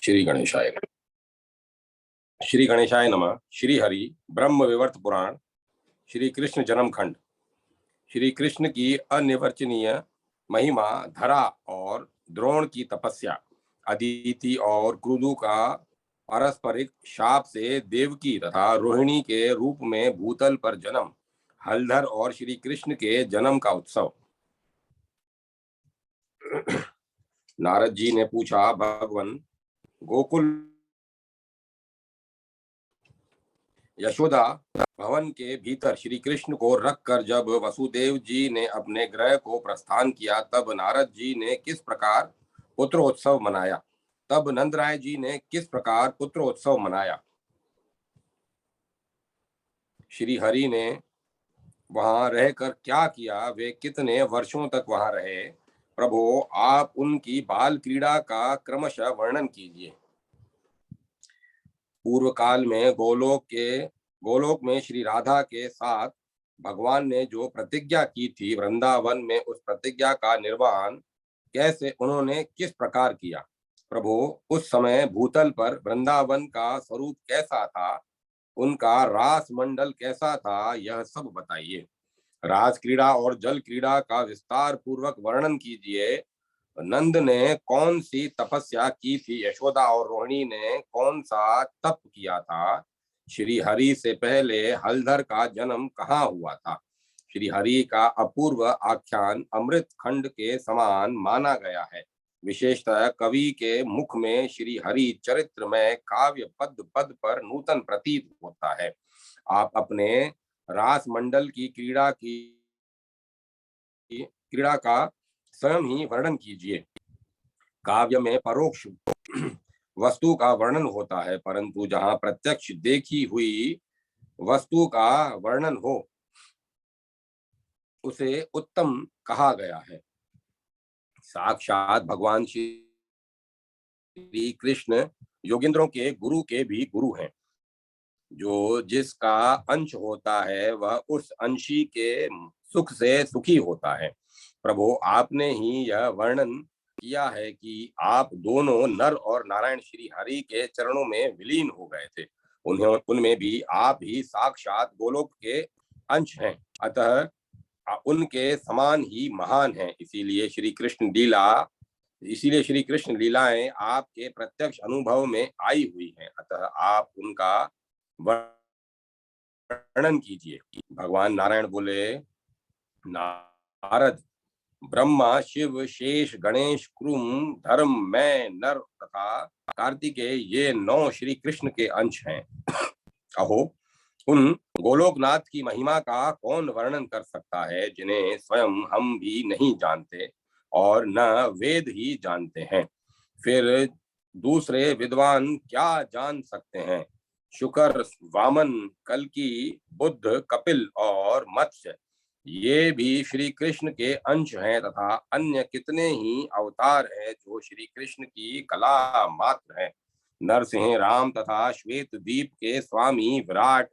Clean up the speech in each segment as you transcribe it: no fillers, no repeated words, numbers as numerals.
श्री गणेशाय नमः। श्री गणेशाय नमः। श्री हरि ब्रह्म विवर्त पुराण, श्री कृष्ण जन्म खंड। श्री कृष्ण की अनिर्वचनीय महिमा, धरा और द्रोण की तपस्या, अदिति और क्रुदु का पारस्परिक शाप से देवकी तथा रोहिणी के रूप में भूतल पर जन्म, हलधर और श्री कृष्ण के जन्म का उत्सव। नारद जी ने पूछा, भगवान, गोकुल यशोदा भवन के भीतर श्री कृष्ण को रखकर जब वसुदेव जी ने अपने गृह को प्रस्थान किया, तब नारद जी ने किस प्रकार पुत्रोत्सव मनाया? तब नंदराय जी ने किस प्रकार पुत्रोत्सव मनाया? श्री हरि ने वहां रहकर क्या किया? वे कितने वर्षों तक वहां रहे? प्रभु, आप उनकी बाल क्रीड़ा का क्रमशः वर्णन कीजिए। पूर्व काल में गोलोक में श्री राधा के साथ भगवान ने जो प्रतिज्ञा की थी, वृंदावन में उस प्रतिज्ञा का निर्वहन कैसे उन्होंने किस प्रकार किया? प्रभु, उस समय भूतल पर वृंदावन का स्वरूप कैसा था? उनका रास मंडल कैसा था? यह सब बताइए। रास क्रीड़ा और जल क्रीड़ा का विस्तार पूर्वक वर्णन कीजिए। नंद ने कौन सी तपस्या की थी? यशोदा और रोहिणी ने कौन सा तप किया था? श्री हरि से पहले हलधर का जन्म कहाँ हुआ था? श्री हरि का अपूर्व आख्यान अमृत खंड के समान माना गया है। विशेषतः कवि के मुख में श्री हरि चरित्र में काव्य पद पद पर नूतन प्रतीत होता है। आप अपने रास मंडल की क्रीड़ा का स्वयं ही वर्णन कीजिए। काव्य में परोक्ष वस्तु का वर्णन होता है, परंतु जहां प्रत्यक्ष देखी हुई वस्तु का वर्णन हो उसे उत्तम कहा गया है। साक्षात भगवान श्री कृष्ण योगेंद्रों के गुरु के भी गुरु हैं। जो जिसका अंश होता है वह उस अंशी के सुख से सुखी होता है। प्रभु, आपने ही यह वर्णन किया है कि आप दोनों नर और नारायण श्री हरि के चरणों में विलीन हो गए थे। उनमें भी आप ही साक्षात गोलोक के अंश हैं, अतः उनके समान ही महान हैं। इसीलिए श्री कृष्ण लीलाएं आपके प्रत्यक्ष अनुभव में आई हुई हैं, अतः आप उनका वर्णन कीजिए। भगवान नारायण बोले, नारद, ब्रह्मा, शिव, शेष, गणेश, क्रूम, धर्म, मैं, नर तथा कार्तिकेय, ये 9 श्री कृष्ण के अंश हैं। अहो, उन गोलोकनाथ की महिमा का कौन वर्णन कर सकता है, जिन्हें स्वयं हम भी नहीं जानते और न वेद ही जानते हैं? फिर दूसरे विद्वान क्या जान सकते हैं? शुकर, वामन, कल्की, बुद्ध, कपिल और मत्स्य, ये भी श्री कृष्ण के अंश हैं तथा अन्य कितने ही अवतार हैं जो श्री कृष्ण की कला मात्र है। नरसिंह, राम तथा श्वेत द्वीप के स्वामी विराट,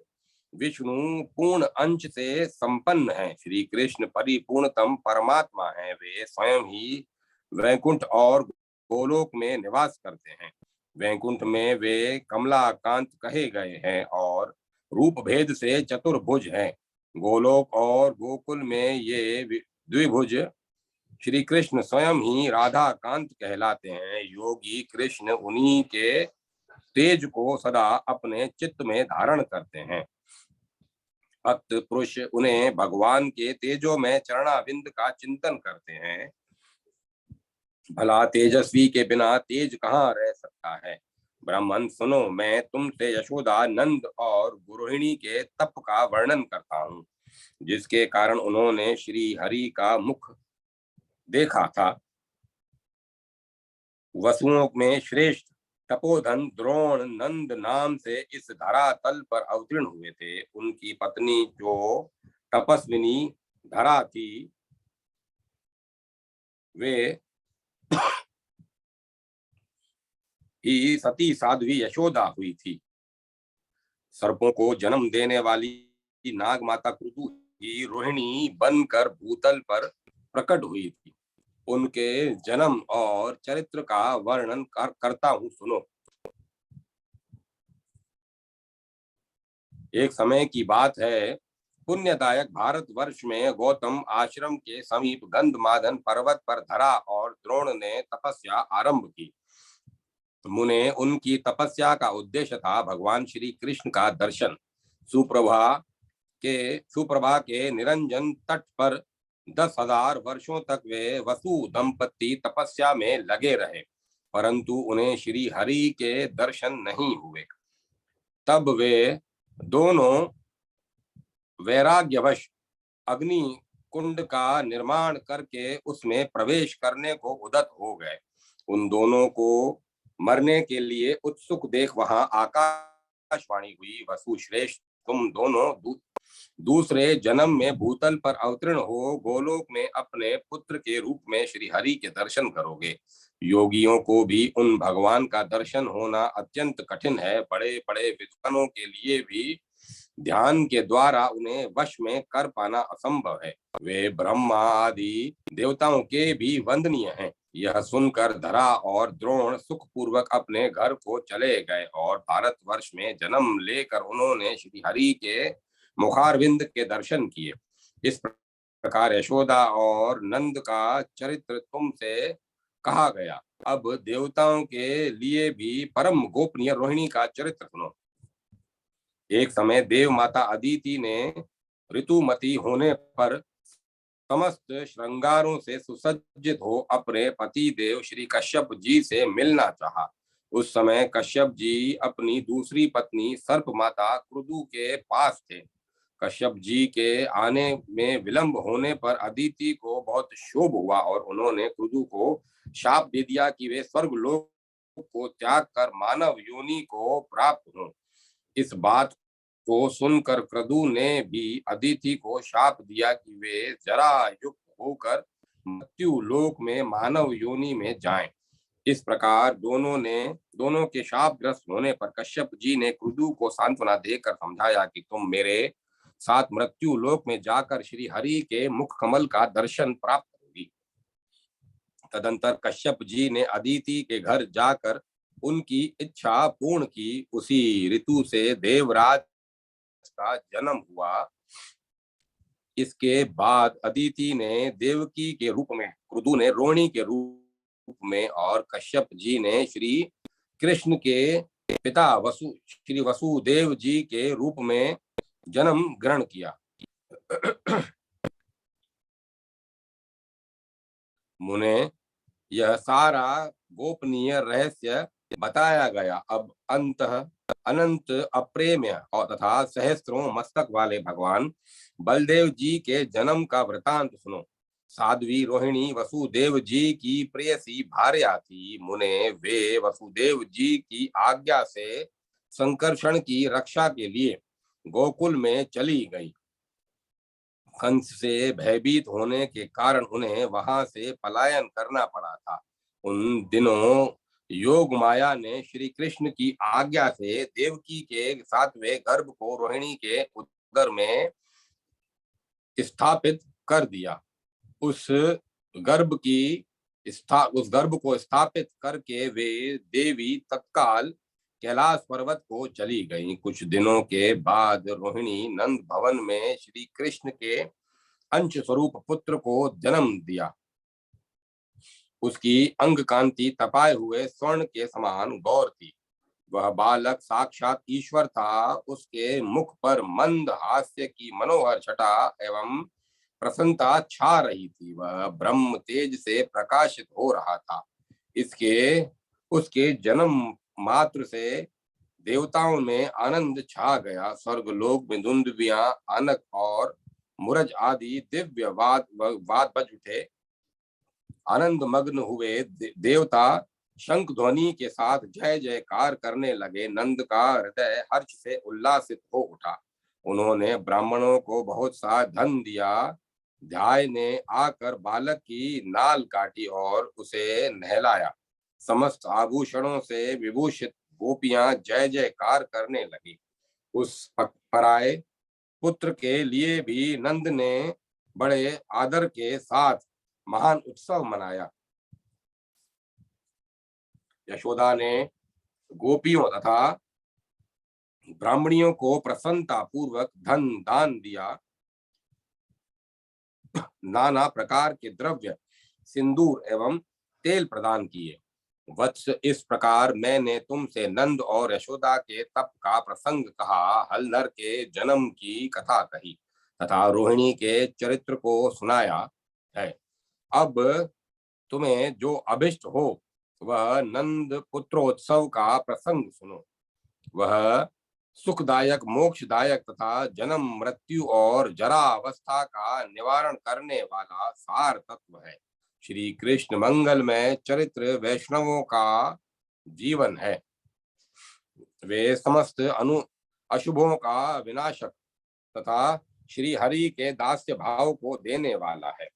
विष्णु पूर्ण अंश से संपन्न है। श्री कृष्ण परिपूर्णतम परमात्मा है। वे स्वयं ही वैकुंठ और गोलोक में निवास करते हैं। वैकुंठ में वे कमलाकांत कहे गए हैं और रूप भेद से चतुर्भुज हैं। गोलोक और गोकुल में ये द्विभुज श्री कृष्ण स्वयं ही राधा कांत कहलाते हैं। योगी कृष्ण उन्हीं के तेज को सदा अपने चित्त में धारण करते हैं। भक्त पुरुष उन्हें भगवान के तेजों में चरणाविंद का चिंतन करते हैं। भला तेजस्वी के बिना तेज कहाँ रह सकता है? ब्राह्मण सुनो, मैं तुमसे यशोदा, नंद और गुरोहिणी के तप का वर्णन करता हूँ, जिसके कारण उन्होंने श्री हरि का मुख देखा था। वसुओं में श्रेष्ठ तपोधन द्रोण नंद नाम से इस धरातल पर अवतीर्ण हुए थे। उनकी पत्नी जो तपस्विनी धरा थी, वे ही सती साध्वी यशोदा हुई थी। सर्पों को जन्म देने वाली नाग माता क्रुतु ही रोहिणी बनकर भूतल पर प्रकट हुई थी। उनके जन्म और चरित्र का वर्णन करता हूँ, सुनो। एक समय की बात है, पुण्यदायक भारतवर्ष में गौतम आश्रम के समीप गंधमादन पर्वत पर धरा और द्रोण ने तपस्या आरंभ की। मुने उनकी तपस्या का उद्देश्य था भगवान श्री कृष्ण का दर्शन। सुप्रभा के निरंजन तट पर 10,000 वर्षों तक वे वसु दंपति तपस्या में लगे रहे, परंतु उन्हें श्री हरि के दर्शन नहीं हुए। तब वे दोनों वैराग्यवश अग्नि कुंड का निर्माण करके उसमें प्रवेश करने को उद्यत हो गए। उन दोनों को मरने के लिए उत्सुक देख वहां आकाशवाणी हुई, वसु श्रेष्ठ, तुम दोनों दूसरे जन्म में भूतल पर अवतीर्ण हो गोलोक में अपने पुत्र के रूप में श्री हरि के दर्शन करोगे। योगियों को भी उन भगवान का दर्शन होना अत्यंत कठिन है। बड़े बड़े विद्वानों के लिए भी ध्यान के द्वारा उन्हें वश में कर पाना असंभव है। वे ब्रह्मा आदि देवताओं के भी वंदनीय हैं। यह सुनकर धरा और द्रोण सुखपूर्वक अपने घर को चले गए और भारतवर्ष में जन्म लेकर उन्होंने श्री हरि के मुखारविंद के दर्शन किए। इस प्रकार यशोदा और नंद का चरित्र तुमसे कहा गया। अब देवताओं के लिए भी परम गोपनीय रोहिणी का चरित्र सुनो। एक समय देव माता अदिति ने ऋतुमती होने पर समस्त श्रृंगारों से सुसज्जित हो अपने पति देव श्री कश्यप जी से मिलना चाहा। उस समय कश्यप जी अपनी दूसरी पत्नी सर्प माता क्रुदु के पास थे। कश्यप जी के आने में विलंब होने पर अदिति को बहुत क्षोभ हुआ और उन्होंने क्रुदु को शाप दे दिया कि वे स्वर्ग लोक को त्याग कर मानव योनि को प्राप्त हों। इस बात को सुनकर क्रदु ने भी अदिति को शाप दिया कि वे जरा युक्त होकर मृत्यु लोक में मानव योनि में जाएं। इस प्रकार दोनों के शापग्रस्त होने पर कश्यप जी ने क्रदु को सांत्वना देकर समझाया कि तुम मेरे साथ मृत्यु लोक में जाकर श्री हरि के मुख कमल का दर्शन प्राप्त होगी। तदंतर कश्यप जी ने अदिति के घर जाकर उनकी इच्छा पूर्ण की। उसी ऋतु से देवराज का जन्म हुआ। इसके बाद अदिति ने देवकी के रूप में, क्रदु ने रोहिणी के रूप में और कश्यप जी ने श्री कृष्ण के पिता श्री वसुदेव जी के रूप में जन्म ग्रहण किया। मुने यह सारा गोपनीय रहस्य बताया गया। अब अनंत अप्रेम्य और तथा सहस्त्रों मस्तक वाले भगवान बलदेव जी के जन्म का वृतांत सुनो। साध्वी रोहिणी वसुदेव जी की प्रेयसी भार्या थी। मुने वे वसुदेव जी की आज्ञा से संकर्षण की रक्षा के लिए गोकुल में चली गई। कंस से भयभीत होने के कारण उन्हें वहां से पलायन करना पड़ा था। उन दिनों योग माया ने श्री कृष्ण की आज्ञा से देवकी के 7वें गर्भ को रोहिणी के उदर में स्थापित कर दिया। उस गर्भ को स्थापित करके वे देवी तत्काल कैलाश पर्वत को चली गईं। कुछ दिनों के बाद रोहिणी नंद भवन में श्री कृष्ण के अंश स्वरूप पुत्र को जन्म दिया। उसकी अंग कांति तपाए हुए स्वर्ण के समान गौर थी। वह बालक साक्षात ईश्वर था। उसके मुख पर मंद हास्य की मनोहर छटा एवं प्रसन्नता छा रही थी। वह ब्रह्म तेज से प्रकाशित हो रहा था। उसके जन्म मात्र से देवताओं में आनंद छा गया। स्वर्गलोक में दुंदुभियां, आनक और मुरज आदि दिव्य वाद बज उठे। आनंद मग्न हुए देवता शंख ध्वनि के साथ जय जयकार करने लगे। नंद का हृदय हर्ष से उल्लासित हो उठा। उन्होंने ब्राह्मणों को बहुत सा धन दिया। ध्याय ने आकर बालक की नाल काटी और उसे नहलाया। समस्त आभूषणों से विभूषित गोपियां जय जयकार करने लगी। उस पराए पुत्र के लिए भी नंद ने बड़े आदर के साथ महान उत्सव मनाया। यशोदा ने गोपियों तथा ब्राह्मणियों को प्रसन्नता पूर्वक धन दान दिया, नाना प्रकार के द्रव्य, सिंदूर एवं तेल प्रदान किए। वत्स, इस प्रकार मैंने तुमसे नंद और यशोदा के तप का प्रसंग कहा, हलधर के जन्म की कथा कही तथा रोहिणी के चरित्र को सुनाया है। अब तुम्हें जो अभिष्ट हो वह नंद पुत्रोत्सव का प्रसंग सुनो। वह सुखदायक, मोक्षदायक तथा जन्म, मृत्यु और जरा अवस्था का निवारण करने वाला सार तत्व है। श्री कृष्ण मंगलमय चरित्र वैष्णवों का जीवन है। वे समस्त अशुभों का विनाशक तथा श्री हरि के दास्य भाव को देने वाला है।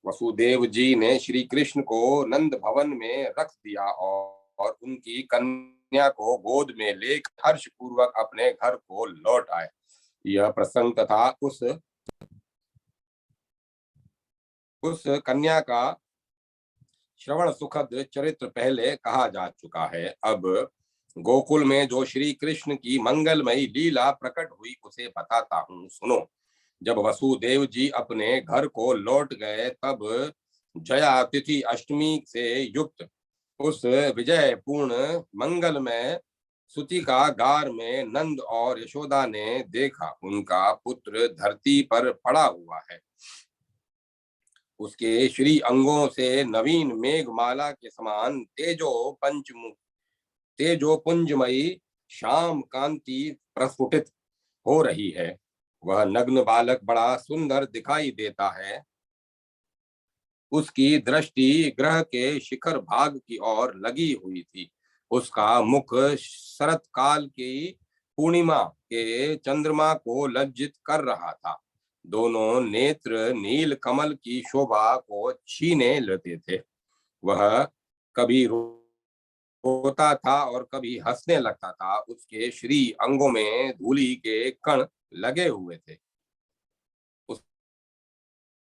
वसुदेव जी ने श्री कृष्ण को नंद भवन में रख दिया और उनकी कन्या को गोद में लेकर हर्ष पूर्वक अपने घर को लौट आए। यह प्रसंग तथा उस कन्या का श्रवण सुखद चरित्र पहले कहा जा चुका है। अब गोकुल में जो श्री कृष्ण की मंगलमयी लीला प्रकट हुई उसे बताता हूँ, सुनो। जब वसुदेव जी अपने घर को लौट गए तब जया तिथि अष्टमी से युक्त उस विजय पूर्ण मंगलमय सुतिका गार में नंद और यशोदा ने देखा, उनका पुत्र धरती पर पड़ा हुआ है। उसके श्री अंगों से नवीन मेघमाला के समान तेजो पुंजमयी श्याम कांति प्रस्फुटित हो रही है। वह नग्न बालक बड़ा सुंदर दिखाई देता है। उसकी दृष्टि ग्रह के शिखर भाग की ओर लगी हुई थी। उसका मुख शरत काल की पूर्णिमा के चंद्रमा को लज्जित कर रहा था। दोनों नेत्र नील कमल की शोभा को छीने लेते थे। वह कभी रोता था और कभी हंसने लगता था। उसके श्री अंगों में धूलि के कण लगे हुए थे।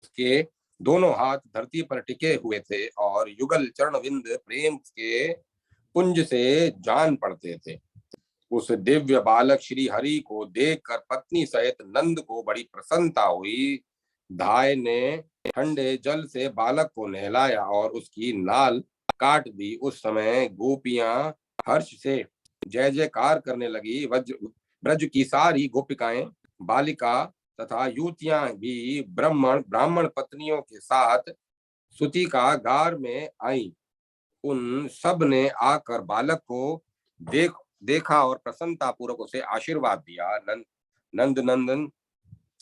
उसके दोनों हाथ धरती पर टिके हुए थे और युगल चरणविंद प्रेम के पुंज से जान पड़ते थे। उस दिव्य बालक श्री हरि को देखकर पत्नी सहित नंद को बड़ी प्रसन्नता हुई। धाय ने ठंडे जल से बालक को नहलाया और उसकी नाल काट दी। उस समय गोपियां हर्ष से जय जयकार करने लगी। ब्रज की सारी गोपिकाएं, बालिका तथा युवतियां भी ब्राह्मण पत्नियों के साथ सुतिका गार में आई। उन सब ने आकर बालक को देखा और प्रसन्नता पूर्वक उसे आशीर्वाद दिया। नंद नंदन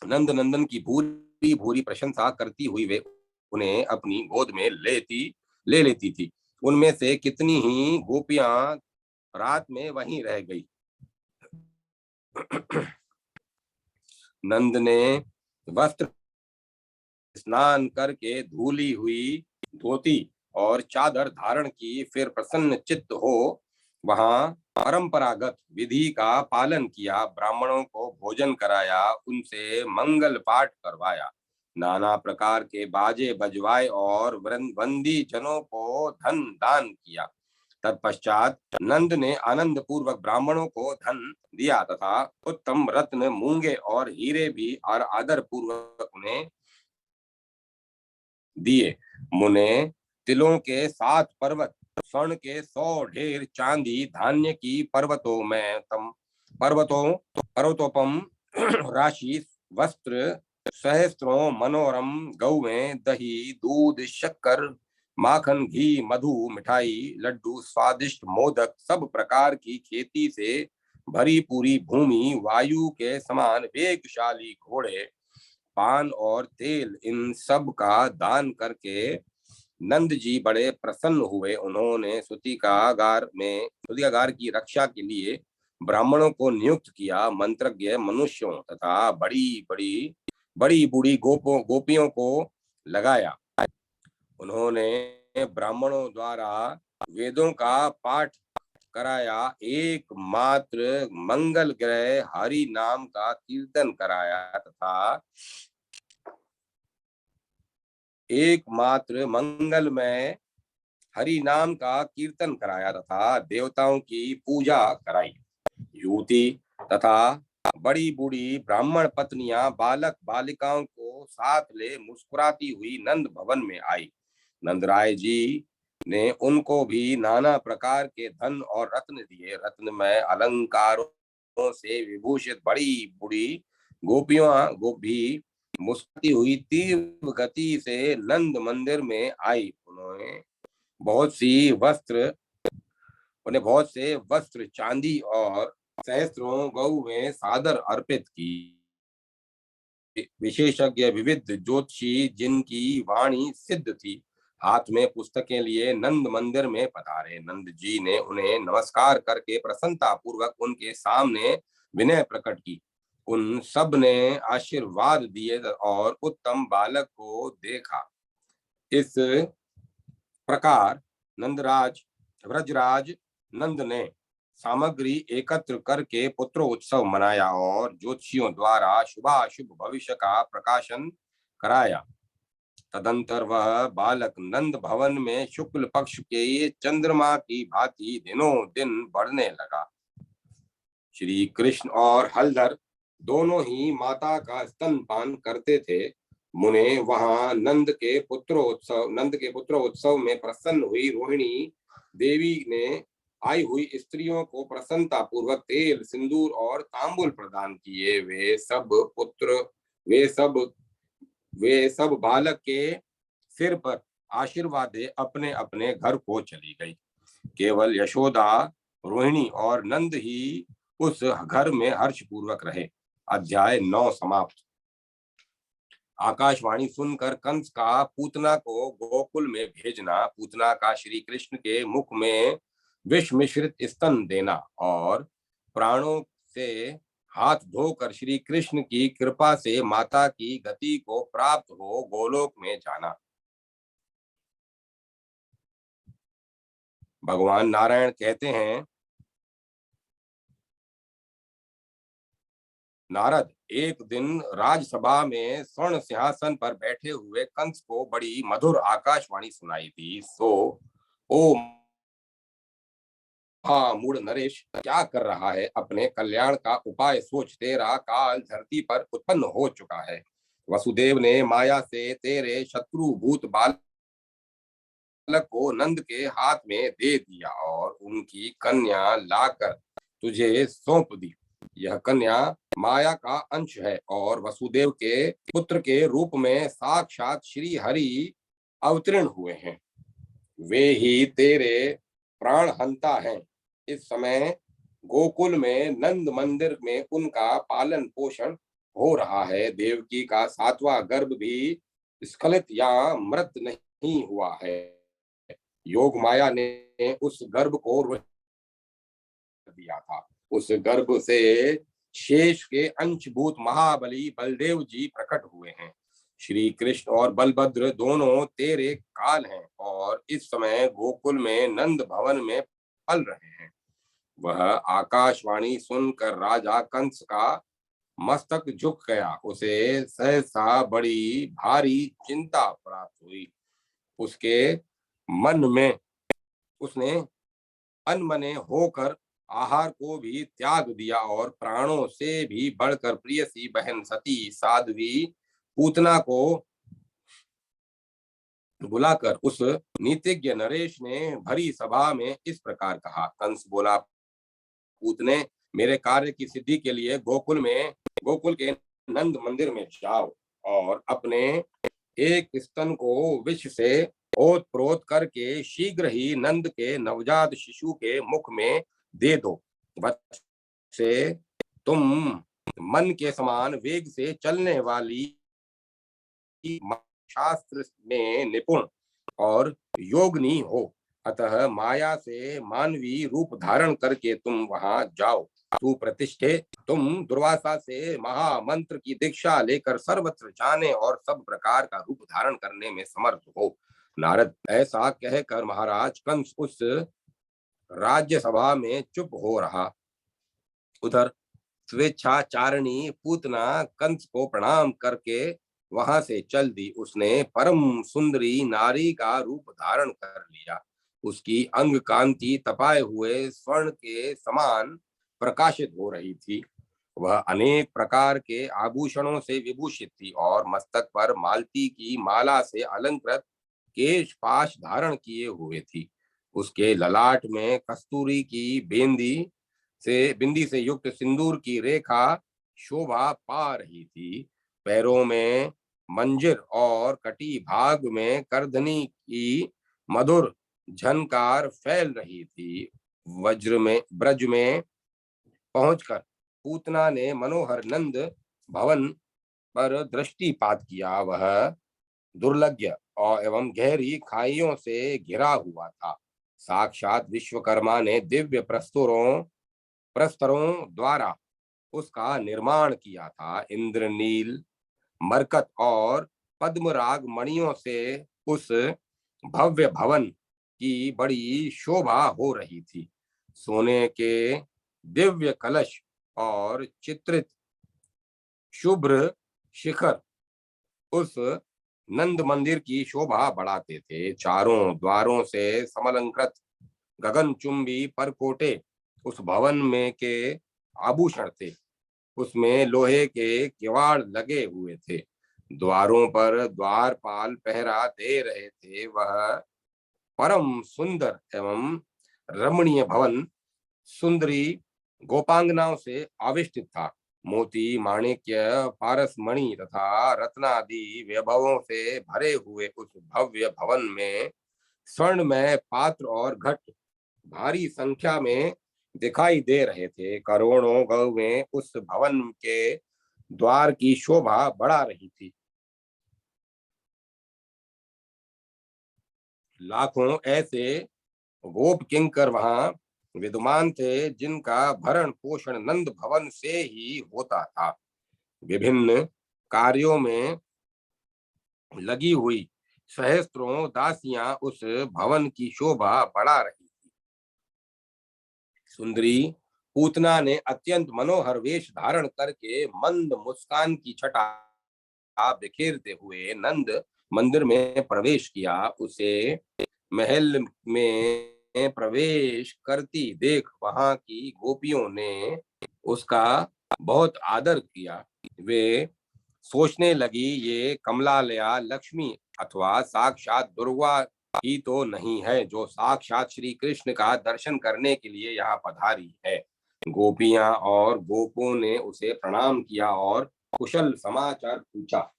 नंद नंदन की भूरी भूरी प्रशंसा करती हुई वे उन्हें अपनी गोद में ले लेती थी। उनमें से कितनी ही गोपियां रात में वहीं रह गई। नंद ने वस्त्र स्नान करके धूली हुई धोती और चादर धारण की, फिर प्रसन्न चित्त हो वहां परंपरागत विधि का पालन किया। ब्राह्मणों को भोजन कराया, उनसे मंगल पाठ करवाया, नाना प्रकार के बाजे बजवाए और वंदी जनों को धन दान किया। तत्पश्चात नंद ने आनंद पूर्वक ब्राह्मणों को धन दिया तथा उत्तम रत्न, मूंगे और हीरे भी और आदर पूर्वक उन्हें दिए। मुने तिलों के 7 पर्वत, स्वर्ण के 100 ढेर, चांदी धान्य की पर्वतोपम राशि, वस्त्र सहस्त्रों मनोरम, गौवें, दही, दूध, शक्कर, माखन, घी, मधु, मिठाई, लड्डू, स्वादिष्ट मोदक, सब प्रकार की खेती से भरी पूरी भूमि, वायु के समान वेगशाली घोड़े, पान और तेल, इन सब का दान करके नंद जी बड़े प्रसन्न हुए। उन्होंने सूतिकागार की रक्षा के लिए ब्राह्मणों को नियुक्त किया। मंत्रज्ञ मनुष्यों तथा बड़ी बूढ़ी गोपियों को लगाया। उन्होंने ब्राह्मणों द्वारा वेदों का पाठ कराया। एकमात्र मंगल ग्रह हरि नाम का कीर्तन कराया तथा एकमात्र मंगलमय हरि नाम का कीर्तन कराया तथा देवताओं की पूजा कराई। युवती तथा बड़ी बूढ़ी ब्राह्मण पत्नियां बालक बालिकाओं को साथ ले मुस्कुराती हुई नंद भवन में आई। नंदराय जी ने उनको भी नाना प्रकार के धन और रत्न दिए। रत्नमय अलंकारों से विभूषित बड़ी बूढ़ी गोपियां भी मुस्कुराती हुई तीव्र गति से नंद मंदिर में आई। उन्हें बहुत से वस्त्र चांदी और सहस्त्रों गौ में सादर अर्पित की। विशेषज्ञ विविध ज्योतिषी जिनकी वाणी सिद्ध थी हाथ में पुस्तकें लिए नंद मंदिर में पधारे। नंद जी ने उन्हें नमस्कार करके प्रसन्नता पूर्वक उनके सामने विनय प्रकट की। उन सब ने आशीर्वाद दिए और उत्तम बालक को देखा। इस प्रकार नंदराज व्रजराज नंद ने सामग्री एकत्र करके पुत्र उत्सव मनाया और ज्योतिषियों द्वारा शुभाशुभ भविष्य का प्रकाशन कराया। तदंतर वह बालक नंद भवन में शुक्ल पक्ष के चंद्रमा की भांति दिनों दिन बढ़ने लगा। श्री कृष्ण और हलधर दोनों ही माता का स्तनपान करते थे। मुने वहां नंद के पुत्रोत्सव में प्रसन्न हुई रोहिणी देवी ने आई हुई स्त्रियों को प्रसन्नता पूर्वक तेल सिंदूर और तांबुल प्रदान किए। वे सब बालक के सिर पर आशीर्वाद दे अपने अपने घर को चली गई। केवल यशोदा रोहिणी और नंद ही उस घर में हर्ष पूर्वक रहे। अध्याय 9 समाप्त। आकाशवाणी सुनकर कंस का पूतना को गोकुल में भेजना, पूतना का श्री कृष्ण के मुख में विष मिश्रित स्तन देना और प्राणों से हाथ धोकर श्री कृष्ण की कृपा से माता की गति को प्राप्त हो गोलोक में जाना। भगवान नारायण कहते हैं, नारद, एक दिन राजसभा में स्वर्ण सिंहासन पर बैठे हुए कंस को बड़ी मधुर आकाशवाणी सुनाई दी। ओ हाँ मूढ़ नरेश, क्या कर रहा है? अपने कल्याण का उपाय सोच, तेरा काल धरती पर उत्पन्न हो चुका है। वसुदेव ने माया से तेरे शत्रु भूत बालक को नंद के हाथ में दे दिया और उनकी कन्या लाकर तुझे सौंप दी। यह कन्या माया का अंश है और वसुदेव के पुत्र के रूप में साक्षात श्री हरि अवतीर्ण हुए हैं। वे ही तेरे प्राण हंता हैं। इस समय गोकुल में नंद मंदिर में उनका पालन पोषण हो रहा है। देवकी का 7वां गर्भ भी स्खलित या मृत नहीं हुआ है। योग माया ने उस गर्भ को दिया था। उस गर्भ से शेष के अंशभूत महाबली बलदेव जी प्रकट हुए हैं। श्री कृष्ण और बलभद्र दोनों तेरे काल हैं और इस समय गोकुल में नंद भवन में पल रहे हैं। वह आकाशवाणी सुनकर राजा कंस का मस्तक झुक गया। उसे सहसा बड़ी भारी चिंता प्राप्त हुई। उसने अनमने होकर आहार को भी त्याग दिया और प्राणों से भी बढ़कर प्रियसी बहन सती साध्वी पूतना को बुलाकर उस नीतिज्ञ नरेश ने भरी सभा में इस प्रकार कहा। कंस बोला, पूतने, मेरे कार्य की सिद्धि के लिए गोकुल के नंद मंदिर में जाओ और अपने एक स्तन को विष से ओत प्रोत करके शीघ्र ही नंद के नवजात शिशु के मुख में दे दो। से तुम मन के समान वेग से चलने वाली शास्त्र में निपुण और योगनी हो, अतः माया से मानवी रूप धारण करके तुम वहां जाओ। तू प्रतिष्ठे, तुम दुर्वासा से महामंत्र की दीक्षा लेकर सर्वत्र जाने और सब प्रकार का रूप धारण करने में समर्थ हो। नारद, ऐसा कहकर महाराज कंस उस राज्य सभा में चुप हो रहा। उधर स्वेच्छाचारिणी पूतना कंस को प्रणाम करके वहां से चल दी। उसने परम सुंदरी नारी का रूप धारण कर लिया। उसकी अंग कांति तपाए हुए स्वर्ण के समान प्रकाशित हो रही थी। वह अनेक प्रकार के आभूषणों से विभूषित थी और मस्तक पर मालती की माला से अलंकृत केश पाश धारण किए हुए थी। उसके ललाट में कस्तूरी की बिंदी से युक्त सिंदूर की रेखा शोभा पा रही थी। पैरों में मंजिर और कटी भाग में करधनी की मधुर झनकार फैल रही थी। ब्रज में पहुंचकर पूतना ने मनोहर नंद भवन पर दृष्टिपात किया। वह दुर्लभ और एवं गहरी खाइयों से घिरा हुआ था। साक्षात विश्वकर्मा ने दिव्य प्रस्तरों द्वारा उसका निर्माण किया था। इंद्रनील मरकत और पद्मराग मणियों से उस भव्य भवन की बड़ी शोभा हो रही थी। सोने के दिव्य कलश और चित्रित शुभ्र शिखर उस नंद मंदिर की शोभा बढ़ाते थे। चारों द्वारों से समलंकृत गगनचुंबी परकोटे उस भवन में के आभूषण थे। उसमें लोहे के किवाड़ लगे हुए थे। द्वारों पर द्वारपाल पहरा दे रहे थे। वह परम सुंदर एवं रमणीय भवन सुंदरी गोपांगनाओं से आविष्टित था। मोती माणिक्य पारस मणि तथा रत्नादि वैभवों से भरे हुए उस भव्य भवन में स्वर्ण में पात्र और घट भारी संख्या में दिखाई दे रहे थे। करोड़ों गौवें उस भवन के द्वार की शोभा बढ़ा रही थी। लाखों ऐसे गोप किंकर वहां विद्यमान थे जिनका भरण पोषण नंद भवन से ही होता था। विभिन्न कार्यों में लगी हुई सहस्त्रों दासियां उस भवन की शोभा बढ़ा रही थी। सुंदरी पूतना ने अत्यंत मनोहर वेश धारण करके मंद मुस्कान की छटा बिखेरते हुए नंद मंदिर में प्रवेश किया। उसे महल में प्रवेश करती देख वहां की गोपियों ने उसका बहुत आदर किया। वे सोचने लगी, ये कमलालया लक्ष्मी अथवा साक्षात दुर्गा ही तो नहीं है जो साक्षात श्री कृष्ण का दर्शन करने के लिए यहाँ पधारी है। गोपियां और गोपों ने उसे प्रणाम किया और कुशल समाचार पूछा।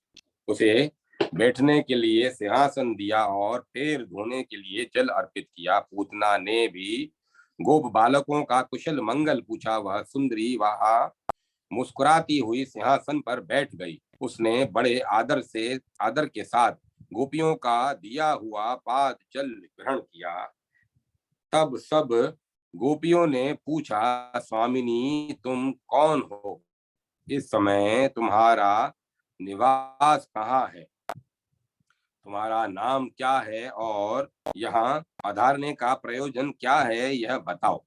उसे बैठने के लिए सिंहासन दिया और पैर धोने के लिए जल अर्पित किया। पूतना ने भी गोप बालकों का कुशल मंगल पूछा। वह सुंदरी वहां मुस्कुराती हुई सिंहासन पर बैठ गई। उसने बड़े आदर के साथ गोपियों का दिया हुआ पाद जल ग्रहण किया। तब सब गोपियों ने पूछा, स्वामिनी तुम कौन हो? इस समय तुम्हारा निवास कहाँ है? तुम्हारा नाम क्या है और यहाँ पधारने का प्रयोजन क्या है, यह बताओ।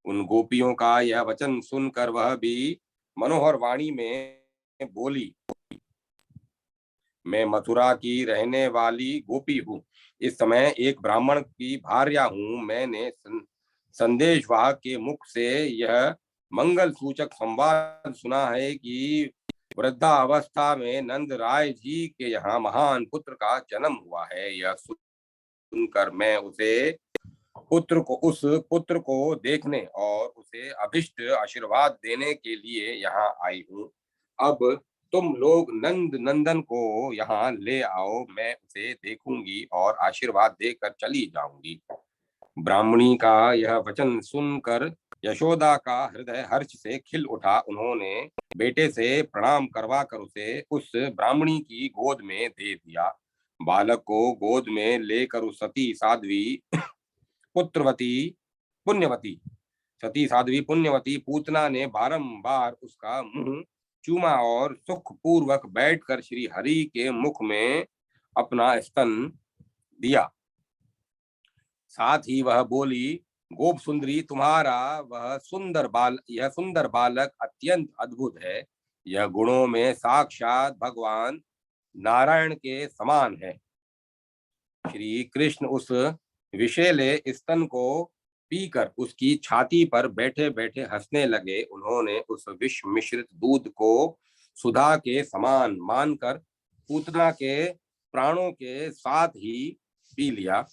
उन गोपियों का यह वचन सुनकर वह भी मनोहर वाणी में बोली, मैं मथुरा की रहने वाली गोपी हूँ। इस समय एक ब्राह्मण की भार्या हूँ। मैंने संदेशवाहक के मुख से यह मंगल सूचक संवाद सुना है कि वृद्धावस्था में नंद राय जी के यहाँ महान पुत्र का जन्म हुआ है। यह सुनकर मैं उस पुत्र को देखने और उसे अभिष्ट आशीर्वाद देने के लिए यहाँ आई हूँ। अब तुम लोग नंद नंदन को यहाँ ले आओ, मैं उसे देखूंगी और आशीर्वाद देकर चली जाऊंगी। ब्राह्मणी का यह वचन सुनकर यशोदा का हृदय हर्ष से खिल उठा। उन्होंने बेटे से प्रणाम करवा कर उसे उस ब्राह्मणी की गोद में दे दिया। बालक को गोद में लेकर उस पुत्रवती पुण्यवती सती साध्वी पुण्यवती पूतना ने बारंबार उसका मुंह चूमा और सुख पूर्वक बैठकर श्री हरि के मुख में अपना स्तन दिया। साथ ही वह बोली, गोप सुंदरी तुम्हारा यह सुंदर बालक अत्यंत अद्भुत है। यह गुणों में साक्षात भगवान नारायण के समान है। श्री कृष्ण उस विषैले स्तन को पीकर उसकी छाती पर बैठे बैठे हंसने लगे। उन्होंने उस विष मिश्रित दूध को सुधा के समान मानकर पूतना के प्राणों के साथ ही पी लिया।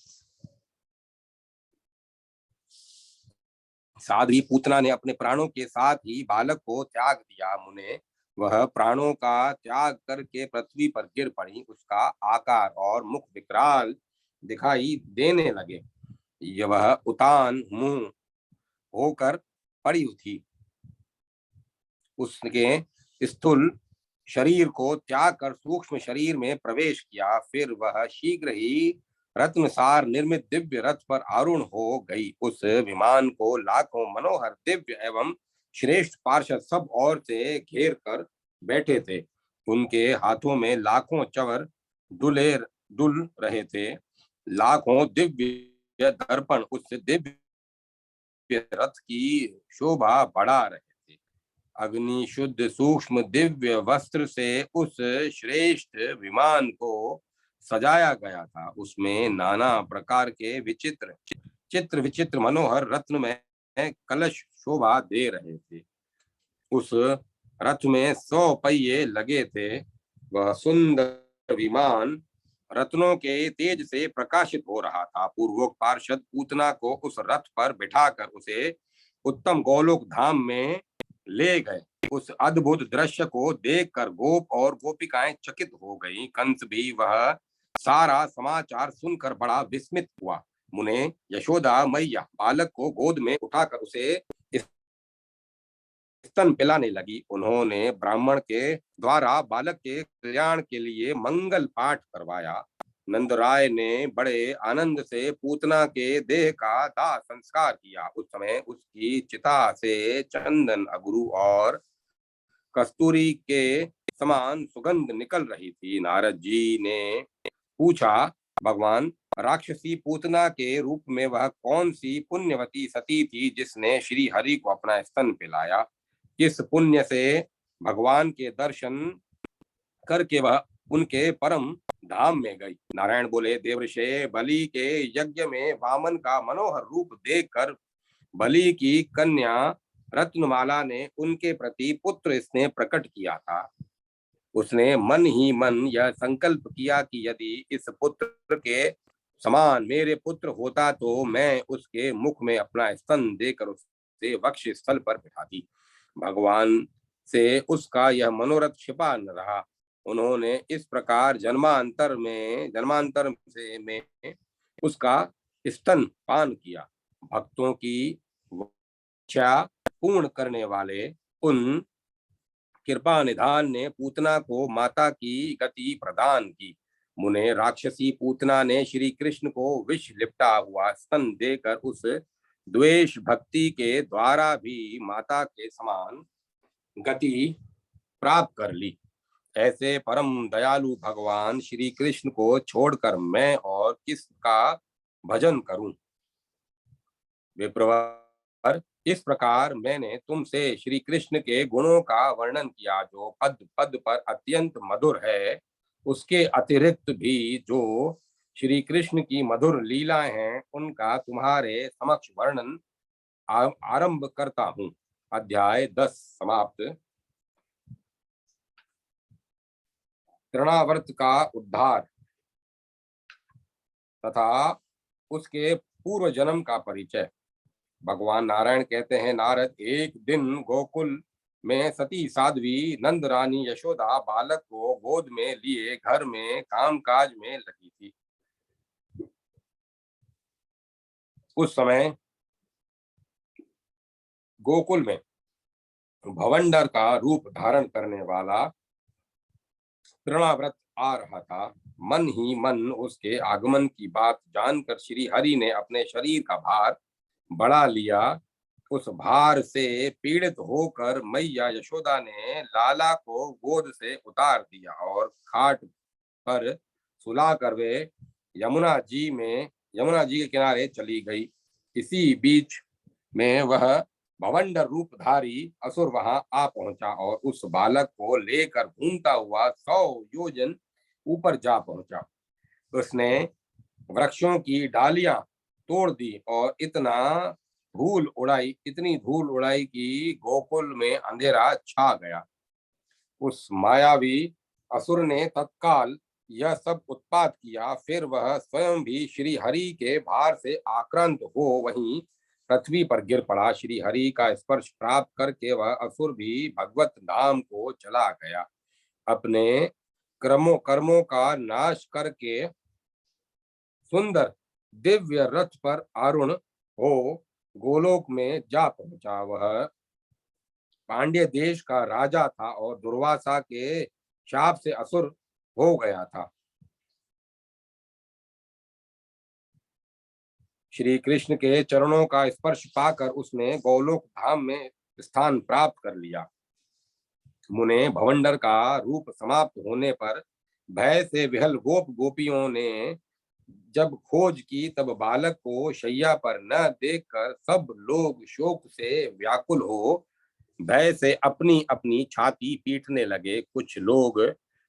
साध्वी पूतना ने अपने प्राणों के साथ ही बालक को त्याग दिया। मुने वह प्राणों का त्याग करके पृथ्वी पर गिर पड़ी। उसका आकार और मुख विकराल दिखाई देने लगे। वह उतान मुंह होकर पड़ी थी। उसके स्थूल शरीर को त्याग कर सूक्ष्म शरीर में प्रवेश किया। फिर वह शीघ्र ही रत्नसार निर्मित दिव्य रथ पर आरूढ़ हो गई। उस विमान को लाखों मनोहर दिव्य एवं श्रेष्ठ पार्षद सब ओर से घेर कर बैठे थे। उनके हाथों में लाखों चवर डुल रहे थे। लाखों दिव्य दर्पण उस दिव्य रथ की शोभा बढ़ा रहे थे। अग्नि शुद्ध सूक्ष्म दिव्य वस्त्र से उस श्रेष्ठ विमान को सजाया गया था। उसमें नाना प्रकार के चित्र विचित्र मनोहर रत्न में कलश शोभा दे रहे थे। उस रथ में 100 पहिए लगे थे। वह सुंदर विमान रत्नों के तेज से प्रकाशित हो रहा था। पूर्वोक्त पार्षद पूतना को उस रथ पर बिठाकर उसे उत्तम गोलोक धाम में ले गए। उस अद्भुत दृश्य को देखकर गोप और गोपिकाएं चकित हो गईं। कंस भी वह सारा समाचार सुनकर बड़ा विस्मित हुआ। मुने यशोदा मैया बालक को गोद में उठाकर उसे स्तन पिलाने लगी। उन्होंने ब्राह्मण के द्वारा बालक के कल्याण के लिए मंगल पाठ करवाया। नंदराय ने बड़े आनंद से पूतना के देह का दाह संस्कार किया। उस समय उसकी चिता से चंदन अगरू और कस्तूरी के समान सुगंध निकल रही थी। नारद जी ने पूछा, भगवान, राक्षसी पूतना के रूप में वह कौन सी पुण्यवती सती थी जिसने श्री हरि को अपना स्तन पिलाया? किस पुण्य से भगवान के दर्शन करके वह उनके परम धाम में गई? नारायण बोले, देवर्षे बलि के यज्ञ में वामन का मनोहर रूप देखकर बलि की कन्या रत्नमाला ने उनके प्रति पुत्र स्नेह प्रकट किया था। उसने मन ही मन यह संकल्प किया कि यदि इस पुत्र के समान मेरे पुत्र होता तो मैं उसके मुख में अपना स्तन देकर उसे वक्ष स्थल पर बिठाती। भगवान से उसका यह मनोरथ छिपा न रहा। उन्होंने इस प्रकार जन्मांतर में उसका स्तन पान किया। भक्तों की इच्छा पूर्ण करने वाले उन कृपा निधान ने पूतना को माता की गति प्रदान की। मुने राक्षसी पूतना ने श्री कृष्ण को विष लिपटा हुआ स्तन देकर उस द्वेष भक्ति के द्वारा भी माता के समान गति प्राप्त कर ली। ऐसे परम दयालु भगवान श्री कृष्ण को छोड़कर मैं और किसका भजन करूं? विप्रवर, इस प्रकार मैंने तुमसे श्री कृष्ण के गुणों का वर्णन किया जो पद पद पर अत्यंत मधुर है। उसके अतिरिक्त भी जो श्री कृष्ण की मधुर लीलाएं हैं उनका तुम्हारे समक्ष वर्णन आरंभ करता हूँ। अध्याय 10 समाप्त। तृणावर्त का उद्धार तथा उसके पूर्व जन्म का परिचय। भगवान नारायण कहते हैं, नारद, एक दिन गोकुल में सती साध्वी नंद रानी यशोदा बालक को गोद में लिए घर में कामकाज में लगी थी। उस समय गोकुल में भवंडर का रूप धारण करने वाला तृणाव्रत आ रहा था। मन ही मन उसके आगमन की बात जानकर श्री हरि ने अपने शरीर का भार बढ़ा लिया। उस भार से पीड़ित होकर मैया यशोदा ने लाला को गोद से उतार दिया और खाट पर सुलाकर वे यमुना जी के किनारे चली गई। इसी बीच में वह भवंडर रूपधारी असुर वहां आ पहुंचा और उस बालक को लेकर घूमता हुआ 100 योजन ऊपर जा पहुंचा। उसने वृक्षों की डालियां तोड़ दी और इतना धूल उड़ाई, इतनी धूल उड़ाई कि गोकुल में अंधेरा छा गया। उस मायावी असुर ने तत्काल यह सब उत्पात किया। फिर वह स्वयं भी श्री हरि के भार से आक्रांत हो वहीं पृथ्वी पर गिर पड़ा। श्री हरि का स्पर्श प्राप्त करके वह असुर भी भगवत धाम को चला गया। अपने कर्मों का नाश करके सुंदर दिव्य रथ पर आरूढ़ हो गोलोक में जा पहुंचा। वह पांड्य देश का राजा था और दुर्वासा के शाप से असुर हो गया था। श्री कृष्ण के चरणों का स्पर्श पाकर उसने गोलोक धाम में स्थान प्राप्त कर लिया। मुने भवंडर का रूप समाप्त होने पर भय से विहल गोप गोपियों ने जब खोज की, तब बालक को शैया पर न देखकर सब लोग शोक से व्याकुल हो भय से अपनी अपनी छाती पीटने लगे। कुछ लोग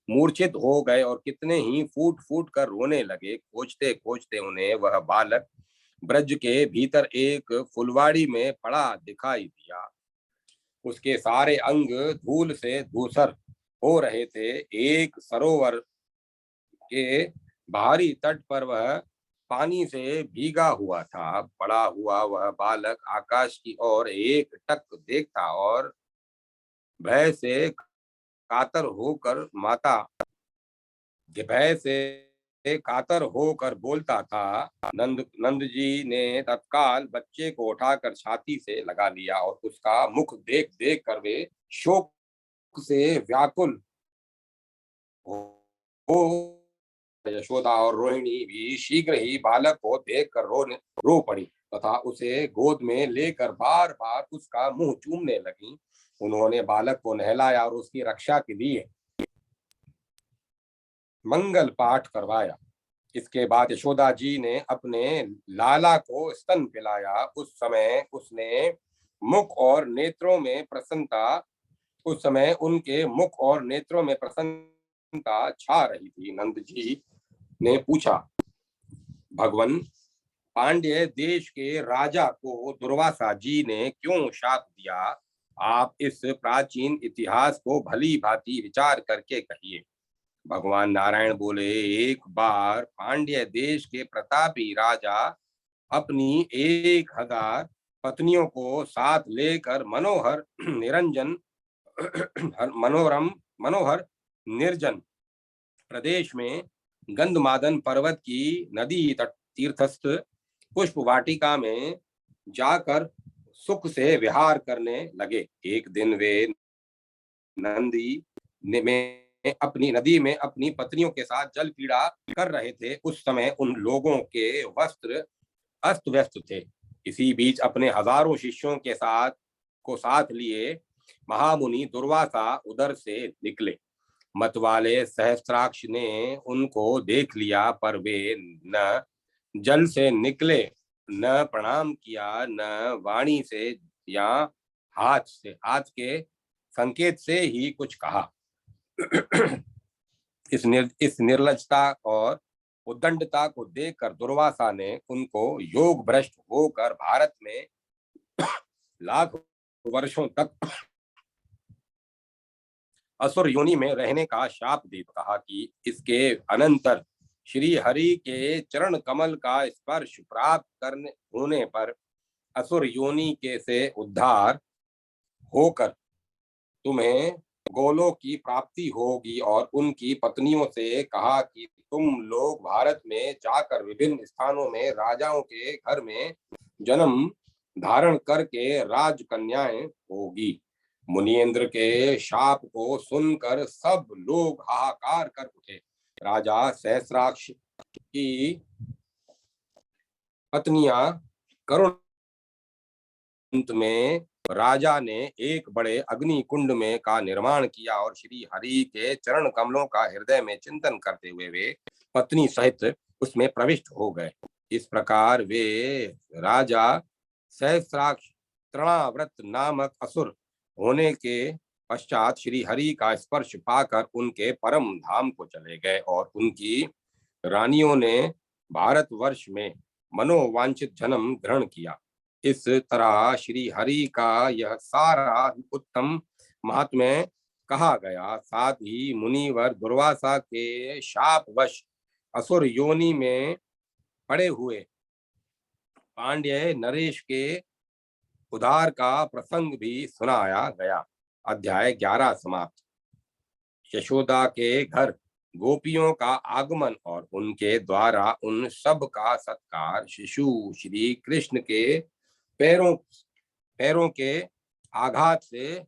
मूर्छित हो गए और कितने ही फूट फूट कर रोने लगे। खोजते खोजते उन्हें वह बालक ब्रज के भीतर एक फुलवाड़ी में पड़ा दिखाई दिया। उसके सारे अंग धूल से धूसर हो रहे थे। एक सरोवर के बाहरी तट पर वह पानी से भीगा हुआ था। पड़ा हुआ वह बालक आकाश की ओर एक टक देखता और भय से कातर होकर माता भय से कातर होकर बोलता था। नंद जी ने तत्काल बच्चे को उठाकर छाती से लगा लिया और उसका मुख देख देख कर वे शोक से व्याकुल हो। यशोदा और रोहिणी भी शीघ्र ही बालक को देखकर रो पड़ी तथा उसे गोद में लेकर बार बार उसका मुंह चूमने लगी। उन्होंने बालक को नहलाया और उसकी रक्षा के लिए मंगल पाठ करवाया। इसके बाद यशोदा जी ने अपने लाला को स्तन पिलाया। उस समय उनके मुख और नेत्रों में प्रसन्नता छा रही थी। नंद जी ने पूछा, भगवन, पांड्य देश के राजा को दुर्वासा जी ने क्यों शाप दिया? आप इस प्राचीन इतिहास को भली भांति विचार करके कहिए। भगवान नारायण बोले, एक बार पांड्य देश के प्रतापी राजा अपनी 1000 पत्नियों को साथ लेकर मनोहर निर्जन प्रदेश में गंधमादन पर्वत की नदी तीर्थस्थ पुष्प वाटिका में जाकर सुख से विहार करने लगे। एक दिन वे नदी में अपनी पत्नियों के साथ जल क्रीड़ा कर रहे थे। उस समय उन लोगों के वस्त्र अस्त व्यस्त थे। इसी बीच अपने हजारों शिष्यों के साथ लिए महामुनि दुर्वासा उधर से निकले। मतवाले सहस्त्राक्ष ने उनको देख लिया, पर वे न जल से निकले, न प्रणाम किया, न वाणी से या हाथ के संकेत से ही कुछ कहा। इस निर्लजता और उद्दंडता को देखकर दुर्वासा ने उनको योग भ्रष्ट होकर भारत में लाख वर्षों तक असुर योनि में रहने का शाप दे कहा कि इसके अनंतर श्री हरि के चरण कमल का स्पर्श प्राप्त करने होने पर असुर योनि के से उद्धार होकर तुम्हें गोलोक की प्राप्ति होगी। और उनकी पत्नियों से कहा कि तुम लोग भारत में जाकर विभिन्न स्थानों में राजाओं के घर में जन्म धारण करके राजकन्याएं होगी। मुनिएंद्र के शाप को सुनकर सब लोग हाहाकार कर उठे। राजा सहस्राक्ष की पत्नियां करुण में राजा ने एक बड़े अग्नि कुंड में का निर्माण किया और श्री हरि के चरण कमलों का हृदय में चिंतन करते हुए वे पत्नी सहित उसमें प्रविष्ट हो गए। इस प्रकार वे राजा सहस्राक्ष तृणाव्रत नामक असुर होने के पश्चात श्री हरि का स्पर्श पाकर उनके परम धाम को चले गए और उनकी रानियों ने भारतवर्ष में मनोवांछित जन्म ग्रहण किया। इस तरह श्री हरि का यह सारा उत्तम महात्म्य कहा गया। साथ ही मुनिवर दुर्वासा के शापवश असुर योनि में पड़े हुए पांड्य नरेश के उद्धार का प्रसंग भी सुनाया गया। अध्याय 11 समाप्त। यशोदा के घर गोपियों का आगमन और उनके द्वारा उन सब का सत्कार, शिशु श्री कृष्ण के पैरों पैरों के आघात से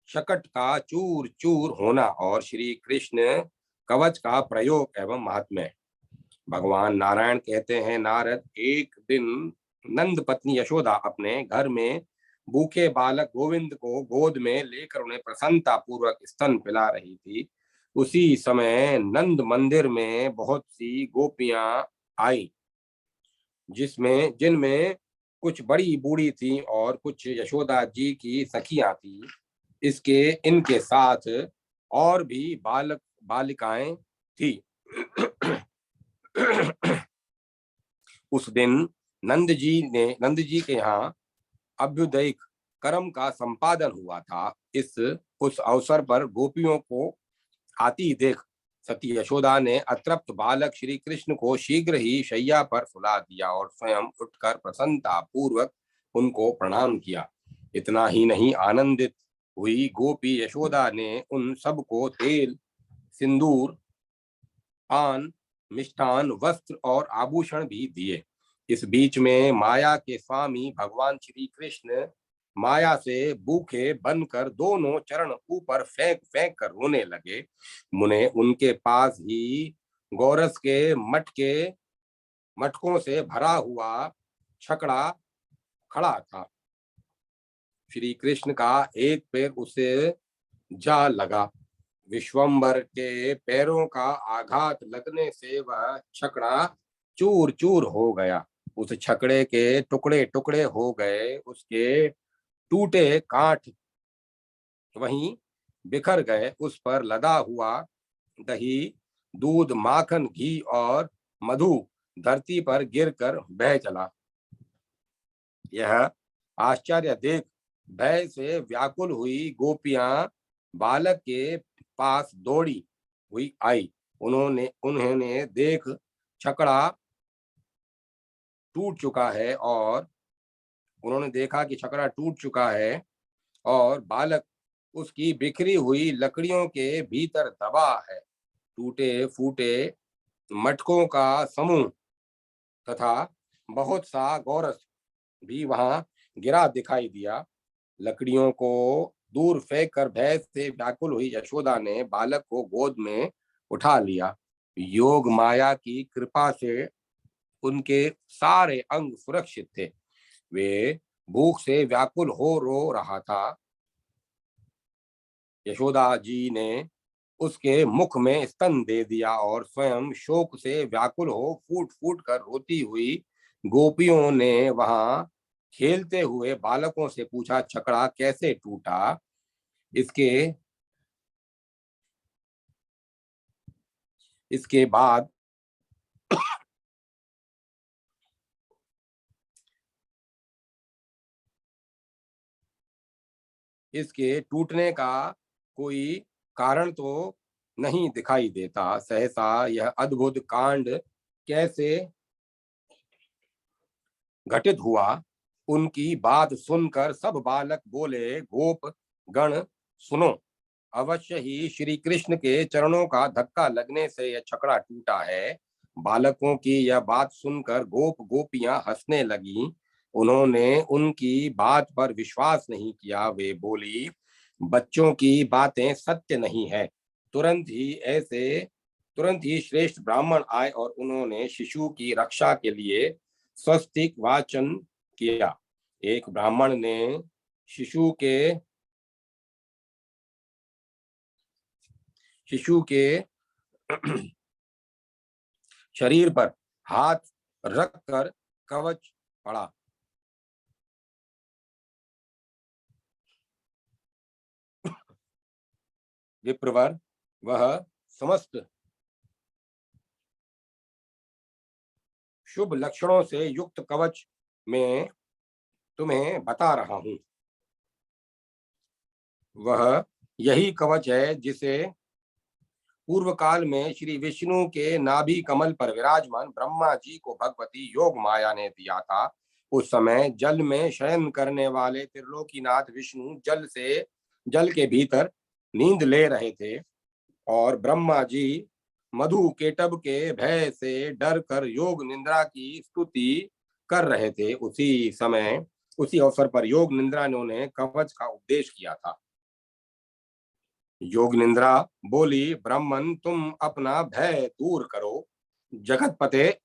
शकट का चूर चूर होना और श्री कृष्ण कवच का प्रयोग एवं महात्म्य। भगवान नारायण कहते हैं, नारद, एक दिन नंद पत्नी यशोदा अपने घर में भूखे बालक गोविंद को गोद में लेकर उन्हें प्रसन्नता पूर्वक स्तन पिला रही थी। उसी समय नंद मंदिर में बहुत सी गोपियां आई, जिनमें कुछ बड़ी बूढ़ी थी और कुछ यशोदा जी की सखियां थी। इनके साथ और भी बालक बालिकाएं थी। उस दिन नंद जी के यहाँ अभ्युदयिक कर्म का संपादन हुआ था। उस अवसर पर गोपियों को आती देख सती यशोदा ने अतृप्त बालक श्री कृष्ण को शीघ्र ही शैया पर सुला दिया और स्वयं उठकर प्रसन्नता पूर्वक उनको प्रणाम किया। इतना ही नहीं, आनंदित हुई गोपी यशोदा ने उन सबको तेल, सिंदूर, पान, मिष्ठान, वस्त्र और आभूषण भी दिए। इस बीच में माया के स्वामी भगवान श्री कृष्ण माया से भूखे बनकर दोनों चरण ऊपर फेंक फेंक कर रोने लगे। मुने उनके पास ही गौरस के मटकों से भरा हुआ छकड़ा खड़ा था। श्री कृष्ण का एक पैर उसे जा लगा। विश्वंभर के पैरों का आघात लगने से वह छकड़ा चूर चूर हो गया। उस छकड़े के टुकड़े टुकड़े हो गए। उसके टूटे कांठ वहीं बिखर गए। उस पर लदा हुआ दही, दूध, माखन, घी और मधु धरती पर गिरकर बह चला। यह आश्चर्य देख भय से व्याकुल हुई गोपियां बालक के पास दौड़ी हुई आई। उन्होंने देख छकड़ा टूट चुका है और उन्होंने देखा कि छकड़ा टूट चुका है और बालक उसकी बिखरी हुई लकड़ियों के भीतर दबा है। टूटे फूटे मटकों का समूह तथा बहुत सा गौरस भी वहां गिरा दिखाई दिया। लकड़ियों को दूर फेंक कर भय से व्याकुल हुई यशोदा ने बालक को गोद में उठा लिया। योग माया की कृपा से उनके सारे अंग सुरक्षित थे। वे भूख से व्याकुल हो रो रहा था। यशोदा जी ने उसके मुख में स्तन दे दिया और स्वयं शोक से व्याकुल हो फूट फूट कर रोती हुई गोपियों ने वहां खेलते हुए बालकों से पूछा, छकड़ा कैसे टूटा? इसके इसके बाद इसके टूटने का कोई कारण तो नहीं दिखाई देता। सहसा यह अद्भुत कांड कैसे घटित हुआ? उनकी बात सुनकर सब बालक बोले, गोप गण सुनो, अवश्य ही श्री कृष्ण के चरणों का धक्का लगने से यह छकड़ा टूटा है। बालकों की यह बात सुनकर गोपियां हंसने लगीं। उन्होंने उनकी बात पर विश्वास नहीं किया। वे बोली, बच्चों की बातें सत्य नहीं है। तुरंत ही श्रेष्ठ ब्राह्मण आए और उन्होंने शिशु की रक्षा के लिए स्वस्तिक वाचन किया। एक ब्राह्मण ने शिशु के शरीर पर हाथ रखकर कवच पड़ा। विप्रवर वह समस्त शुभ लक्षणों से युक्त कवच में तुम्हें बता रहा हूं। वह यही कवच है जिसे पूर्व काल में श्री विष्णु के नाभि कमल पर विराजमान ब्रह्मा जी को भगवती योग माया ने दिया था। उस समय जल में शयन करने वाले त्रिलोकीनाथ विष्णु जल के भीतर नींद ले रहे थे और ब्रह्मा जी मधु केटब के भय से डर कर योग निद्रा की स्तुति कर रहे थे। उसी अवसर पर योग निद्रा ने उन्हें कवच का उपदेश किया था। योग निद्रा बोली, ब्राह्मण तुम अपना भय दूर करो। जगत पते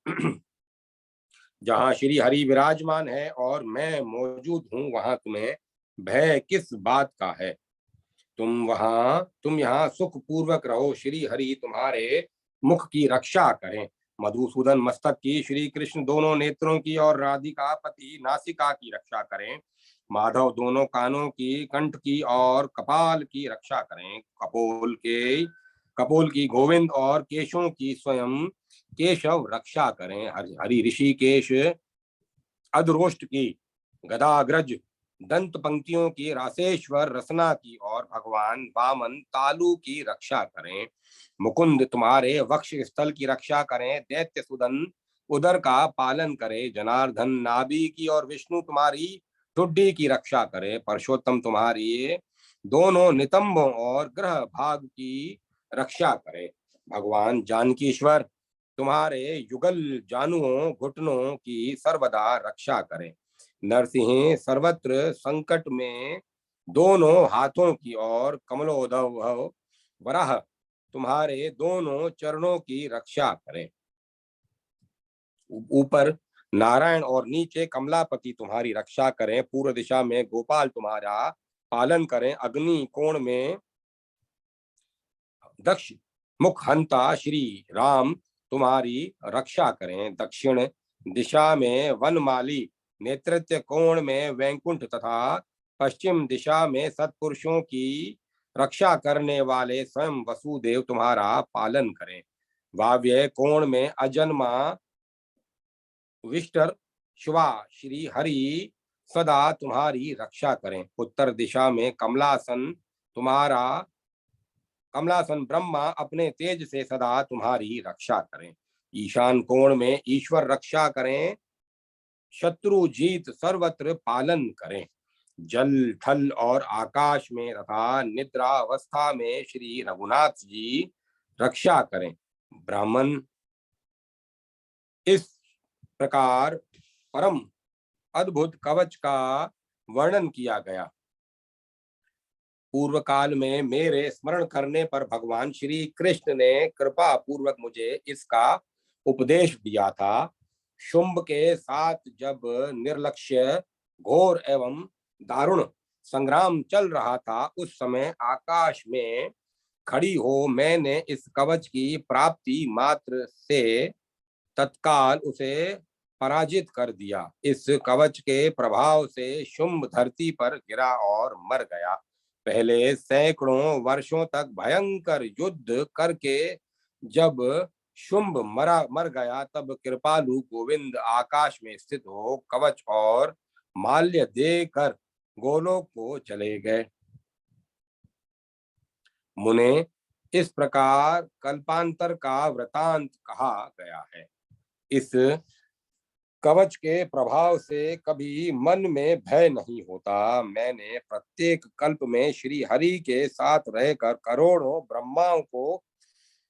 जहाँ श्री हरि विराजमान है और मैं मौजूद हूँ, वहां तुम्हें भय किस बात का है। तुम यहाँ सुख पूर्वक रहो। श्री हरि तुम्हारे मुख की रक्षा करें। मधुसूदन मस्तक की, श्री कृष्ण दोनों नेत्रों की और राधिका पति नासिका की रक्षा करें। माधव दोनों कानों की, कंठ की और कपाल की रक्षा करें। कपोल की गोविंद और केशों की स्वयं केशव रक्षा करें। हरि ऋषिकेश अधरोष्ट की, गदाग्रज दंत पंक्तियों की, रासेश्वर रसना की और भगवान वामन तालु की रक्षा करें। मुकुंद तुम्हारे वक्ष स्थल की रक्षा करें। दैत्य सुदन उदर का पालन करे। जनार्दन नाभि की और विष्णु तुम्हारी ठुड्डी की रक्षा करे। परशोत्तम तुम्हारी दोनों नितंबों और ग्रह भाग की रक्षा करे। भगवान जानकीश्वर तुम्हारे युगल जानुओं घुटनों की सर्वदा रक्षा करें। नरसिंह सर्वत्र संकट में दोनों हाथों की और कमलोद्धव वराह तुम्हारे दोनों चरणों की रक्षा करें। ऊपर नारायण और नीचे कमलापति तुम्हारी रक्षा करें। पूर्व दिशा में गोपाल तुम्हारा पालन करें। अग्नि कोण में दक्ष मुख हंता श्री राम तुम्हारी रक्षा करें। दक्षिण दिशा में वनमाली, नेतृत्व कोण में वैकुंठ तथा पश्चिम दिशा में सत्पुरुषों की रक्षा करने वाले स्वयं वसुदेव तुम्हारा पालन करें। वाव्य कोण में अजन्मा विष्टर शिवा श्री हरि सदा तुम्हारी रक्षा करें। उत्तर दिशा में कमलासन ब्रह्मा अपने तेज से सदा तुम्हारी रक्षा करें। ईशान कोण में ईश्वर रक्षा करें। शत्रु जीत सर्वत्र पालन करें। जल थल और आकाश में तथा निद्रा अवस्था में श्री रघुनाथ जी रक्षा करें। ब्राह्मण इस प्रकार परम अद्भुत कवच का वर्णन किया गया। पूर्व काल में मेरे स्मरण करने पर भगवान श्री कृष्ण ने कृपा पूर्वक मुझे इसका उपदेश दिया था। शुंभ के साथ जब निर्लक्ष्य घोर एवं दारुण संग्राम चल रहा था, उस समय आकाश में खड़ी हो मैंने इस कवच की प्राप्ति मात्र से तत्काल उसे पराजित कर दिया। इस कवच के प्रभाव से शुंभ धरती पर गिरा और मर गया। पहले सैकड़ों वर्षों तक भयंकर युद्ध करके जब शुंभ मर गया, तब कृपालु गोविंद आकाश में स्थित हो कवच और माल्य देकर गोलोक को चले गए। मुने इस प्रकार कल्पांतर का वृतांत कहा गया है। इस कवच के प्रभाव से कभी मन में भय नहीं होता। मैंने प्रत्येक कल्प में श्री हरि के साथ रहकर करोड़ों ब्रह्माओं को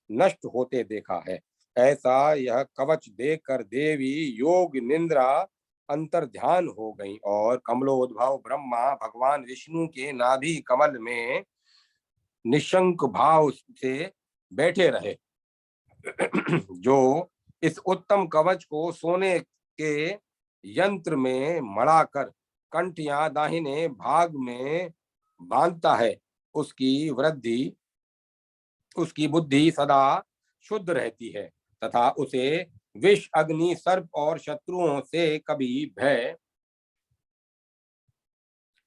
नष्ट होते देखा है। ऐसा यह कवच देखकर देवी योग निंद्रा अंतर ध्यान हो गई और कमलोद्भव ब्रह्मा भगवान विष्णु के नाभि कमल में निशंक भाव से बैठे रहे। जो इस उत्तम कवच को सोने के यंत्र में मढ़ाकर कंठ या दाहिने भाग में बांधता है, उसकी बुद्धि सदा शुद्ध रहती है तथा उसे विष, अग्नि, सर्प और शत्रुओं से कभी भय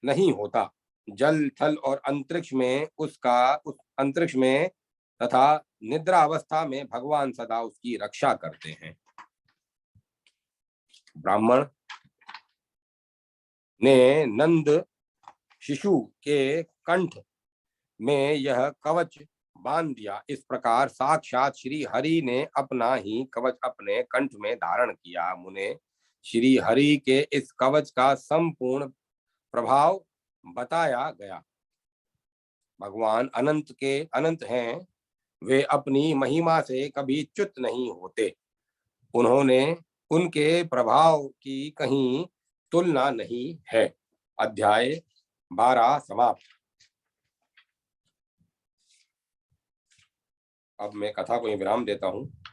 नहीं होता। जल थल और अंतरिक्ष में तथा निद्रा अवस्था में भगवान सदा उसकी रक्षा करते हैं। ब्राह्मण ने नंद शिशु के कंठ में यह कवच बांध दिया। इस प्रकार साक्षात श्री हरि ने अपना ही कवच अपने कंठ में धारण किया। मुने, श्री हरि के इस कवच का संपूर्ण प्रभाव बताया गया। भगवान अनंत हैं, वे अपनी महिमा से कभी च्युत नहीं होते। उन्होंने उनके प्रभाव की कहीं तुलना नहीं है। अध्याय 12 समाप्त। अब मैं कथा को विराम देता हूं।